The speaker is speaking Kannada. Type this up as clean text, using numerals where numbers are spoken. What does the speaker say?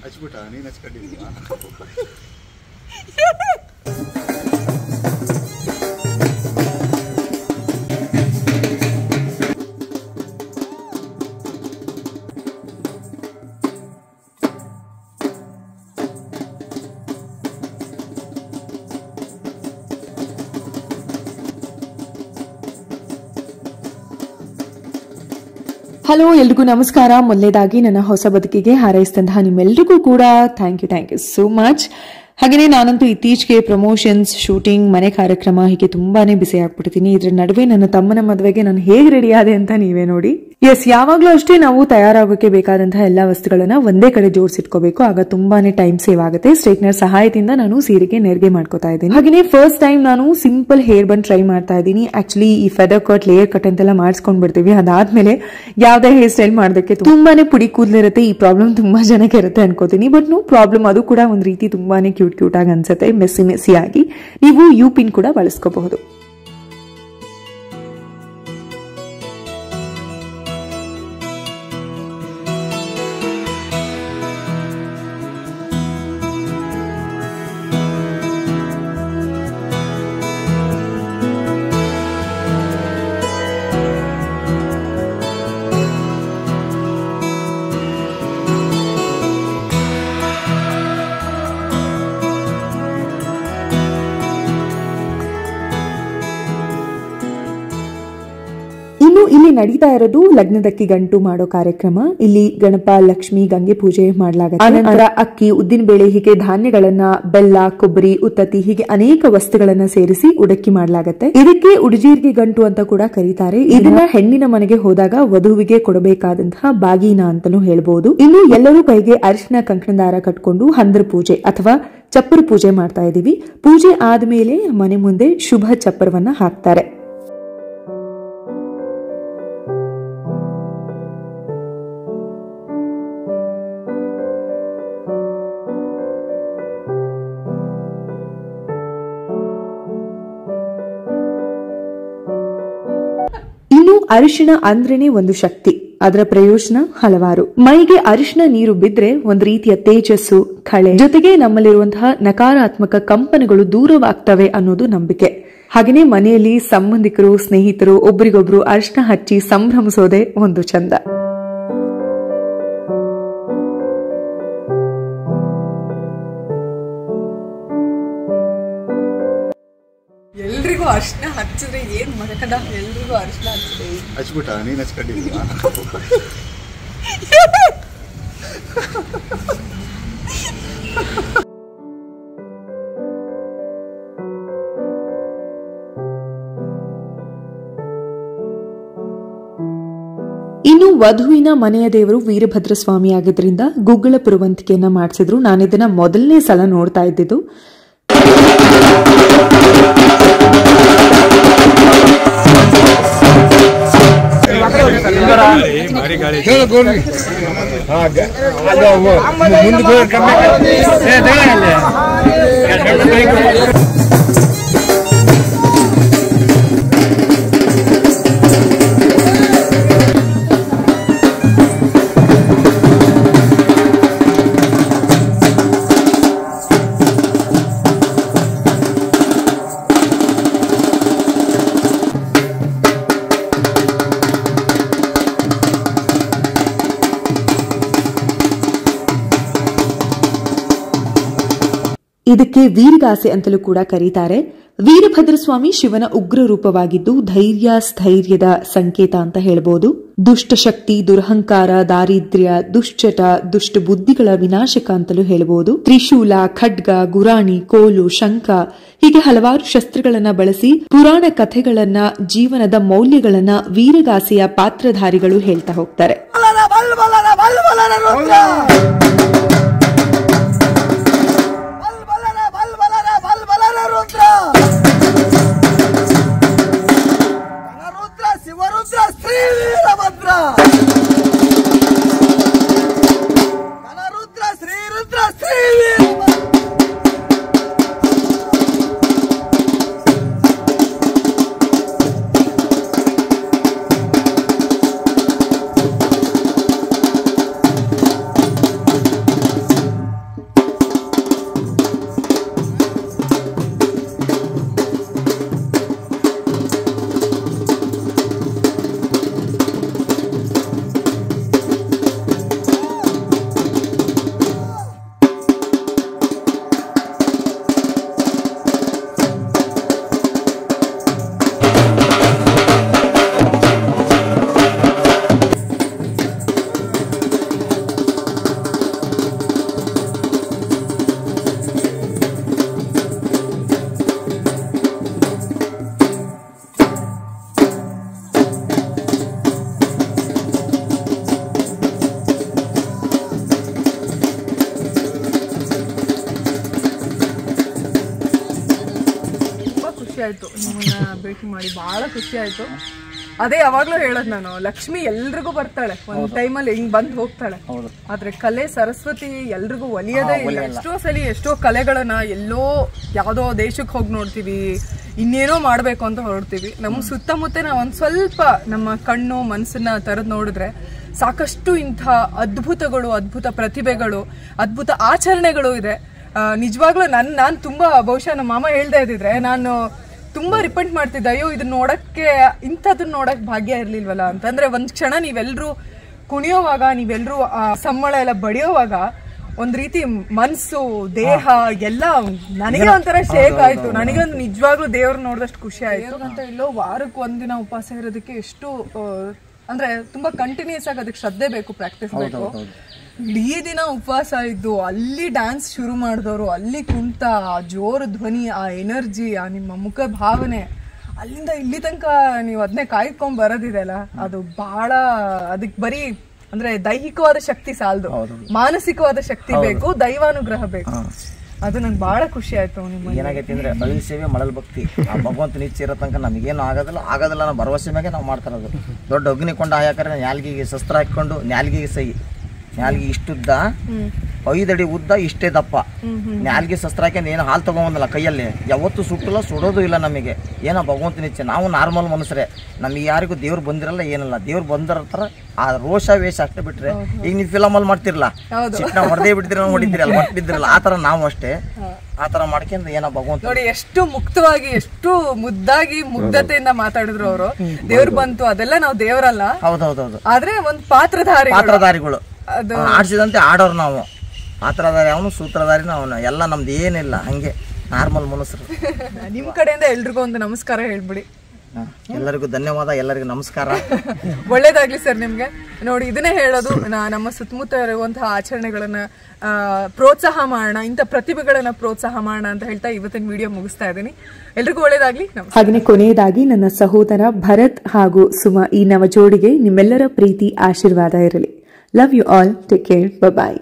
ಹಚ್ಬಿಟ್ಟ ನೀನು ಹಚ್ಕೊಂಡಿದ್ದೀವಾ? ಹಲೋ, ಎಲ್ರಿಗೂ ನಮಸ್ಕಾರ. ಮೊದಲನೇದಾಗಿ ನನ್ನ ಹೊಸ ಬದುಕಿಗೆ ಹಾರೈಸಿದಂತಹ ನಿಮ್ಮೆಲ್ರಿಗೂ ಕೂಡ ಥ್ಯಾಂಕ್ ಯು ಸೋ ಮಚ್. ಹಾಗೆಯೇ ನಾನಂತೂ ಇತ್ತೀಚೆಗೆ ಪ್ರಮೋಷನ್ಸ್, ಶೂಟಿಂಗ್, ಮನೆ ಕಾರ್ಯಕ್ರಮ ಹೀಗೆ ತುಂಬಾನೇ ಬಿಸಿ ಆಗ್ಬಿಟ್ಟಿದ್ದೀನಿ. ಇದ್ರ ನಡುವೆ ನನ್ನ ತಮ್ಮನ ಮದುವೆಗೆ ನಾನು ಹೇಗೆ ರೆಡಿ ಆದೆ ಅಂತ ನೀವೇ ನೋಡಿ. ಯಾವಾಗ್ಲೂ ಅಷ್ಟೇ ನಾವು ತಯಾರಾಗೋಕೆ ಬೇಕಾದಂತಹ ಎಲ್ಲಾ ವಸ್ತುಗಳನ್ನ ಒಂದೇ ಕಡೆ ಜೋಡಿಸಿಟ್ಕೋಬೇಕು. ಆಗ ತುಂಬಾನೇ ಟೈಮ್ ಸೇವ್ ಆಗುತ್ತೆ. ಸ್ಟ್ರೈಟ್ನರ್ ಸಹಾಯದಿಂದ ನಾನು ಸೀರೆಗೆ ನೆರಿಗೆ ಮಾಡ್ಕೋತಾ ಇದ್ದೀನಿ. ಹಾಗೆಯೇ ಫಸ್ಟ್ ಟೈಮ್ ನಾನು ಸಿಂಪಲ್ ಹೇರ್ ಬನ್ ಟ್ರೈ ಮಾಡ್ತಾ ಇದ್ದೀನಿ. ಆಕ್ಚುಲಿ ಈ ಫೆದರ್ ಕಟ್, ಲೇಯರ್ ಕಟ್ ಅಂತೆಲ್ಲ ಮಾಡಿಸ್ಕೊಂಡ್ ಬಿಡ್ತೀವಿ. ಅದಾದ್ಮೇಲೆ ಯಾವ್ದೇ ಹೇರ್ ಸ್ಟೈಲ್ ಮಾಡೋದಕ್ಕೆ ತುಂಬಾನೇ ಪುಡಿ ಕೂದಲಿರುತ್ತೆ. ಈ ಪ್ರಾಬ್ಲಮ್ ತುಂಬಾ ಜನಕ್ಕೆ ಇರುತ್ತೆ ಅನ್ಕೋತೀನಿ. ಬಟ್ ನೋ ಪ್ರಾಬ್ಲಮ್, ಅದು ಕೂಡ ಒಂದ್ ರೀತಿ ತುಂಬಾನೇ ಕ್ಯೂಟ್ ಆಗಿ ಅನ್ಸುತ್ತೆ. ಮೆಸ್ಸಿ ಆಗಿ ನೀವು ಯು ಪಿನ್ ಕೂಡ ಬಳಸ್ಕೋಬಹುದು. ಇಲ್ಲಿ ನಡೀತಾ ಇರೋದು ಲಗ್ನದಕ್ಕಿ ಗಂಟು ಮಾಡೋ ಕಾರ್ಯಕ್ರಮ. ಇಲ್ಲಿ ಗಣಪ, ಲಕ್ಷ್ಮಿ, ಗಂಗೆ ಪೂಜೆ ಮಾಡಲಾಗುತ್ತೆ. ಆನಂತರ ಅಕ್ಕಿ, ಉದ್ದಿನ ಬೇಳೆ, ಹೀಗೆ ಧಾನ್ಯಗಳನ್ನ, ಬೆಲ್ಲ, ಕೊಬ್ಬರಿ, ಉತ್ತತ್ತಿ ಹೀಗೆ ಅನೇಕ ವಸ್ತುಗಳನ್ನ ಸೇರಿಸಿ ಉಡಕ್ಕಿ ಮಾಡಲಾಗುತ್ತೆ. ಇದಕ್ಕೆ ಉಡುಜೀರಿಗೆ ಗಂಟು ಅಂತ ಕೂಡ ಕರೀತಾರೆ. ಇದನ್ನ ಹೆಣ್ಣಿನ ಮನೆಗೆ ಹೋದಾಗ ವಧುವಿಗೆ ಕೊಡಬೇಕಾದಂತಹ ಬಾಗಿನ ಅಂತಾನೂ ಹೇಳ್ಬಹುದು. ಇನ್ನು ಎಲ್ಲರೂ ಕೈಗೆ ಅರಿಶಿನ ಕಂಕಣದಾರ ಕಟ್ಕೊಂಡು ಹಂದ್ರ ಪೂಜೆ ಅಥವಾ ಚಪ್ಪರ ಪೂಜೆ ಮಾಡ್ತಾ ಇದೀವಿ. ಪೂಜೆ ಆದ್ಮೇಲೆ ಮನೆ ಮುಂದೆ ಶುಭ ಚಪ್ಪರವನ್ನ ಹಾಕ್ತಾರೆ. ಅರಿಶಿಣ ಅಂದ್ರೇನೆ ಒಂದು ಶಕ್ತಿ. ಅದರ ಪ್ರಯೋಜನ ಹಲವಾರು. ಮೈಗೆ ಅರಿಶಿನ ನೀರು ಬಿದ್ರೆ ಒಂದು ರೀತಿಯ ತೇಜಸ್ಸು, ಕಳೆ, ಜೊತೆಗೆ ನಮ್ಮಲ್ಲಿರುವಂತಹ ನಕಾರಾತ್ಮಕ ಕಂಪನಗಳು ದೂರವಾಗ್ತವೆ ಅನ್ನೋದು ನಂಬಿಕೆ. ಹಾಗೆಯೇ ಮನೆಯಲ್ಲಿ ಸಂಬಂಧಿಕರು, ಸ್ನೇಹಿತರು ಒಬ್ರಿಗೊಬ್ರು ಅರಿಶಿನ ಹಚ್ಚಿ ಸಂಭ್ರಮಿಸೋದೇ ಒಂದು ಚಂದ. ಎಲ್ರಿಗೂ ಅರಿಶಿನ ಹಚ್ಚಿದ್ರೆ ಏನ್ ಮಾಡಕದ? ಎಲ್ರಿಗೂ ಅರಿಶಿನ ಹಚ್ಚಿದ್ರೆ ಹಚ್ಬಿಟ್ಟ ನೀನು ಹಚ್ಕೊಂಡಿದ್ದೀವಾ? ಇನ್ನು ವಧುವಿನ ಮನೆಯ ದೇವರು ವೀರಭದ್ರ ಸ್ವಾಮಿ ಆಗಿದ್ರಿಂದ ಗುಗ್ಗಳ ಪುರವಂತಿಕೆಯನ್ನ ಮಾಡಿಸಿದ್ರು. ನಾನಿದನ್ನ ಮೊದಲನೇ ಸಲ ನೋಡ್ತಾ ಇದ್ದಿದ್ದು. ಇದಕ್ಕೆ ವೀರಗಾಸೆ ಅಂತಲೂ ಕೂಡ ಕರೀತಾರೆ. ವೀರಭದ್ರ ಸ್ವಾಮಿ ಶಿವನ ಉಗ್ರ ರೂಪವಾಗಿದ್ದು ಧೈರ್ಯ, ಸ್ಥೈರ್ಯದ ಸಂಕೇತ ಅಂತ ಹೇಳಬಹುದು. ದುಷ್ಟಶಕ್ತಿ, ದುರಹಂಕಾರ, ದಾರಿದ್ರ್ಯ, ದುಶ್ಚಟ, ದುಷ್ಟ ಬುದ್ಧಿಗಳ ವಿನಾಶಕ ಅಂತಲೂ ಹೇಳಬಹುದು. ತ್ರಿಶೂಲ, ಖಡ್ಗ, ಗುರಾಣಿ, ಕೋಲು, ಶಂಖ ಹೀಗೆ ಹಲವಾರು ಶಸ್ತ್ರಗಳನ್ನ ಬಳಸಿ ಪುರಾಣ ಕಥೆಗಳನ್ನ, ಜೀವನದ ಮೌಲ್ಯಗಳನ್ನ ವೀರಗಾಸೆಯ ಪಾತ್ರಧಾರಿಗಳು ಹೇಳ್ತಾ ಹೋಗ್ತಾರೆ. ಆಯ್ತು ನಿಮ್ಮನ್ನ ಭೇಟಿ ಮಾಡಿ, ಬಹಳ ಖುಷಿ ಆಯ್ತು. ಅದೇ ಯಾವಾಗ್ಲೂ ಹೇಳದ್ ನಾನು, ಲಕ್ಷ್ಮಿ ಎಲ್ರಿಗೂ ಬರ್ತಾಳೆ, ಒಂದ್ ಟೈಮಲ್ಲಿ ಹಿಂಗ್ ಬಂದ್ ಹೋಗ್ತಾಳೆ. ಆದ್ರೆ ಕಲೆ ಸರಸ್ವತಿ ಎಲ್ರಿಗೂ ಒಲಿಯದೇ ಇಲ್ಲ. ಎಷ್ಟೋ ಕಲೆಗಳನ್ನ ಎಲ್ಲೋ ಯಾವ್ದೋ ದೇಶಕ್ಕೆ ಹೋಗಿ ನೋಡ್ತೀವಿ, ಇನ್ನೇನೋ ಮಾಡ್ಬೇಕು ಅಂತ ಹೊರಡ್ತೀವಿ. ನಮ್ಮ ಸುತ್ತಮುತ್ತ ನಾವು ಒಂದ್ ಸ್ವಲ್ಪ ನಮ್ಮ ಕಣ್ಣು ಮನಸ್ಸನ್ನ ತೆರೆದು ನೋಡಿದ್ರೆ ಸಾಕಷ್ಟು ಇಂಥ ಅದ್ಭುತಗಳು, ಅದ್ಭುತ ಪ್ರತಿಭೆಗಳು, ಅದ್ಭುತ ಆಚರಣೆಗಳು ಇದೆ. ನಿಜವಾಗ್ಲೂ ನಾನ್ ತುಂಬಾ ಬಹುಶಃ ನಮ್ಮ ಮಾಮ ಹೇಳ್ತಾ ಇದ್ದಿದ್ರೆ ನಾನು ತುಂಬಾ ರಿಪೆಂಟ್ ಮಾಡ್ತಿದ್ದೆ, ಅಯ್ಯೋ ಇದನ್ನ ನೋಡಕ್ಕೆ, ಇಂಥದನ್ನ ನೋಡಕ್ ಭಾಗ್ಯ ಇರ್ಲಿಲ್ವಲ್ಲ ಅಂತಂದ್ರೆ. ಒಂದ್ ಕ್ಷಣ ನೀವೆಲ್ರೂ ಕುಣಿಯೋವಾಗ, ನೀವೆಲ್ರೂ ಸಂಬಳ ಎಲ್ಲ ಬಡಿಯೋವಾಗ ಒಂದ್ ರೀತಿ ಮನ್ಸು ದೇಹ ಎಲ್ಲ ನನಗೆ ಒಂಥರ ಶೇಕ್ ಆಯ್ತು. ನನಗೆ ಒಂದು ನಿಜವಾಗ್ಲೂ ದೇವ್ರ ನೋಡಿದಷ್ಟು ಖುಷಿ ಆಯ್ತು ಅಂತ. ಇಲ್ಲೋ ವಾರಕ್ಕೆ ಒಂದಿನ ಉಪವಾಸ ಇರೋದಕ್ಕೆ ಎಷ್ಟು ಅಂದ್ರೆ ತುಂಬಾ ಕಂಟಿನ್ಯೂಸ್ ಆಗಿ ಅದಕ್ಕೆ ಶ್ರದ್ಧೆ ಬೇಕು, ಪ್ರಾಕ್ಟೀಸ್ ಬೇಕು. ಇಡೀ ದಿನ ಉಪವಾಸ ಇದ್ದು ಅಲ್ಲಿ ಡ್ಯಾನ್ಸ್ ಶುರು ಮಾಡಿದವರು, ಅಲ್ಲಿ ಕುಂತ ಆ ಜೋರು ಧ್ವನಿ, ಆ ಎನರ್ಜಿ, ಆ ನಿಮ್ಮ ಮುಖ ಭಾವನೆ, ಅಲ್ಲಿಂದ ಇಲ್ಲಿ ತನಕ ನೀವು ಅದನ್ನೇ ಕಾಯ್ಕೊಂಡ್ ಬರೋದಿದೆಲ್ಲ, ಅದು ಬಹಳ, ಅದಕ್ಕೆ ಬರೀ ಅಂದ್ರೆ ದೈಹಿಕವಾದ ಶಕ್ತಿ ಸಾಲದು, ಮಾನಸಿಕವಾದ ಶಕ್ತಿ ಬೇಕು, ದೈವಾನುಗ್ರಹ ಬೇಕು. ಅದು ನಂಗೆ ಬಹಳ ಖುಷಿ ಆಯ್ತು. ನಿಮ್ಗೆ ಏನಾಗೈತಿ ಅಂದ್ರೆ ಅಳಿ ಸೇವೆ ಮಳಲ್ ಭಕ್ತಿ, ಆ ಭಗವಂತನ ಇಚ್ಛೆ ಇರೋ ತನಕ ನಮಗೇನು ಆಗೋದಿಲ್ಲ ಅನ್ನೋ ಭರವಸೆ ಮ್ಯಾಗೆ ನಾವು ಮಾಡ್ತಾರದು. ದೊಡ್ಡ ಅಗ್ನಿಕೊಂಡ ಹಾಯಾಕರೆ ನ್ಯಾಲ್ಗಿಗೆ ಶಸ್ತ್ರ ಹಾಕೊಂಡು, ನ್ಯಾಲ್ಗಿಗೆ ಸೈ, ನ್ಯಾಲ್ಗಿ ಇಷ್ಟುದ್ದ 5 ಅಡಿ ಉದ್ದ, ಇಷ್ಟೇ ದಪ್ಪ, ನ್ಯಾಲ್ಗಿ ಶಸ್ತ್ರ ಹಾಕಿ ಏನು ಹಾಲು ತಗೊಂಬಂದಲ್ಲ ಕೈಯಲ್ಲಿ, ಯಾವತ್ತೂ ಸುಟ್ಟಲ್ಲ, ಸುಡೋದು ಇಲ್ಲ ನಮಗೆ. ಏನೋ ಭಗವಂತನ ಇಚ್ಛೆ. ನಾವು ನಾರ್ಮಲ್ ಮನುಷ್ಯರೇ, ನಮಗೆ ಯಾರಿಗೂ ದೇವ್ರು ಬಂದಿರಲ್ಲ, ಏನಲ್ಲ. ದೇವ್ರು ಬಂದಿರ್ತಾರ, ಆ ರೋಷ ವೇಷ ಅಷ್ಟೇ ಬಿಟ್ರೆ, ಈಗ ನೀವು ಫಿಲಮಲ್ಲಿ ಮಾಡ್ತಿರಲ್ಲ, ಚಿಕ್ಕ ಹೊಡೆದೇ ಬಿಡ್ತೀರ, ಹೊಡಿತೀರಲ್ಲ, ಹೊಟ್ಟಿದ್ರಲ್ಲ, ಆ ಥರ ನಾವು ಅಷ್ಟೇ. ಆ ಥರ ಮಾಡ್ಕೊಂಡು ಏನೋ ಭಗವಂತ ನೋಡಿ ಎಷ್ಟು ಮುಕ್ತವಾಗಿ, ಎಷ್ಟು ಮುದ್ದಾಗಿ, ಮುಗ್ಧತೆಯಿಂದ ಮಾತಾಡಿದ್ರು ಅವರು. ದೇವ್ರು ಬಂತು, ಅದೆಲ್ಲ ನಾವು ದೇವರಲ್ಲ. ಹೌದೌದೌದು. ಆದ್ರೆ ಒಂದು ಪಾತ್ರಧಾರಿಗಳು, ಆಡ್ಸಿದಂತೆ ಆಡೋರು ನಾವು. ಪಾತ್ರಧಾರಿ ಅವನು, ಸೂತ್ರಧಾರಿನ ಅವನು, ಎಲ್ಲ ನಮ್ದು ಏನಿಲ್ಲ, ಹಂಗೆ ನಾರ್ಮಲ್ ಮನುಷ್ಯರು. ನಿಮ್ ಕಡೆಯಿಂದ ಎಲ್ರಿಗೂ ಒಂದು ನಮಸ್ಕಾರ ಹೇಳ್ಬಿಡಿ. ಎಲ್ಲರಿಗೂ ಧನ್ಯವಾದ, ಎಲ್ಲರಿಗೂ ನಮಸ್ಕಾರ. ಒಳ್ಳೇದಾಗ್ಲಿ ಸರ್ ನಿಮ್ಗೆ. ನೋಡಿ ಇದನ್ನೇ ಹೇಳೋದು, ನಮ್ಮ ಸುತ್ತಮುತ್ತ ಇರುವಂತಹ ಆಚರಣೆಗಳನ್ನ ಪ್ರೋತ್ಸಾಹ ಮಾಡೋಣ, ಇಂಥ ಪ್ರತಿಭೆಗಳನ್ನ ಪ್ರೋತ್ಸಾಹ ಮಾಡೋಣ ಅಂತ ಹೇಳ್ತಾ ಇವತ್ತಿನ ವಿಡಿಯೋ ಮುಗಿಸ್ತಾ ಇದ್ದೀನಿ. ಎಲ್ರಿಗೂ ಒಳ್ಳೇದಾಗ್ಲಿ. ಹಾಗೆಯೇ ಕೊನೆಯದಾಗಿ ನನ್ನ ಸಹೋದರ ಭರತ್ ಹಾಗೂ ಸುಮಾ ಈ ನವ ಜೋಡಿಗೆ ನಿಮ್ಮೆಲ್ಲರ ಪ್ರೀತಿ ಆಶೀರ್ವಾದ ಇರಲಿ. Love you all. Take care. Bye.